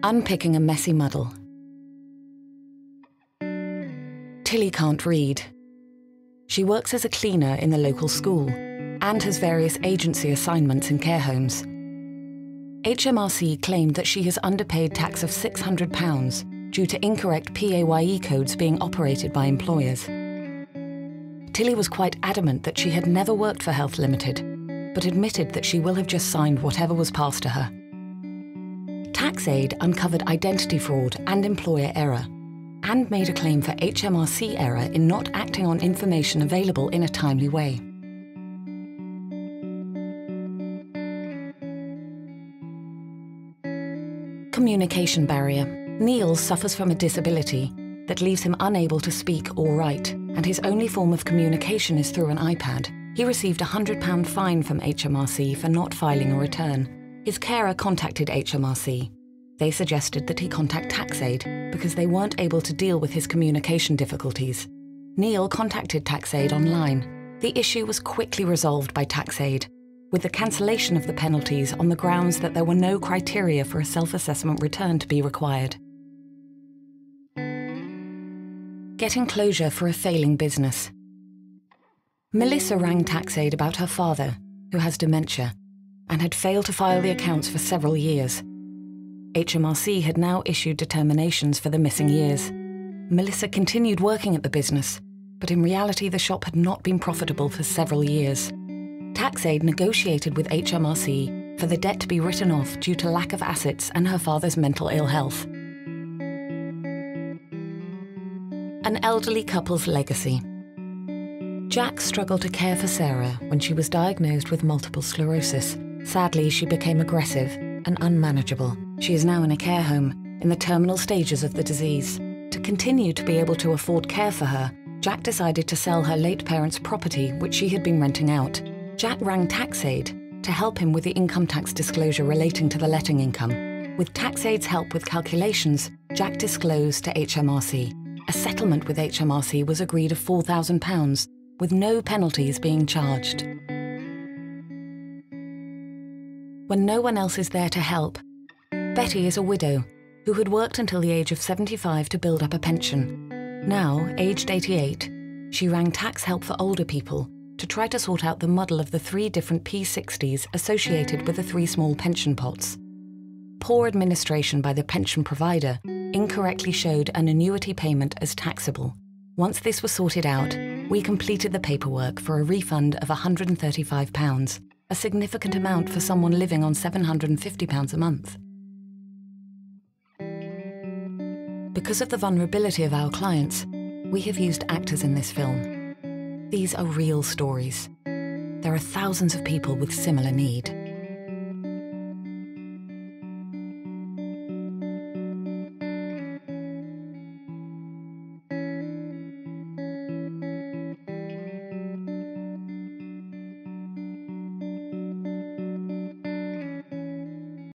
Unpicking a messy muddle. Tilly can't read. She works as a cleaner in the local school and has various agency assignments in care homes. HMRC claimed that she has underpaid tax of £600 due to incorrect PAYE codes being operated by employers. Tilly was quite adamant that she had never worked for Health Limited, but admitted that she will have just signed whatever was passed to her. TaxAid uncovered identity fraud and employer error, and made a claim for HMRC error in not acting on information available in a timely way. Communication barrier. Neil suffers from a disability that leaves him unable to speak or write, and his only form of communication is through an iPad. He received a £100 fine from HMRC for not filing a return. His carer contacted HMRC. They suggested that he contact TaxAid because they weren't able to deal with his communication difficulties. Neil contacted TaxAid online. The issue was quickly resolved by TaxAid, with the cancellation of the penalties on the grounds that there were no criteria for a self-assessment return to be required. Getting closure for a failing business. Melissa rang TaxAid about her father, who has dementia, and had failed to file the accounts for several years. HMRC had now issued determinations for the missing years. Melissa continued working at the business, but in reality the shop had not been profitable for several years. TaxAid negotiated with HMRC for the debt to be written off due to lack of assets and her father's mental ill health. An elderly couple's legacy. Jack struggled to care for Sarah when she was diagnosed with multiple sclerosis. Sadly, she became aggressive and unmanageable. She is now in a care home in the terminal stages of the disease. To continue to be able to afford care for her, Jack decided to sell her late parents' property, which she had been renting out. Jack rang TaxAid to help him with the income tax disclosure relating to the letting income. With TaxAid's help with calculations, Jack disclosed to HMRC. A settlement with HMRC was agreed of £4,000, with no penalties being charged. When no one else is there to help, Betty is a widow who had worked until the age of 75 to build up a pension. Now, aged 88, she rang Tax Help for Older People to try to sort out the muddle of the 3 different P60s associated with the 3 small pension pots. Poor administration by the pension provider incorrectly showed an annuity payment as taxable. Once this was sorted out, we completed the paperwork for a refund of £135, a significant amount for someone living on £750 a month. Because of the vulnerability of our clients, we have used actors in this film. These are real stories. There are thousands of people with similar need.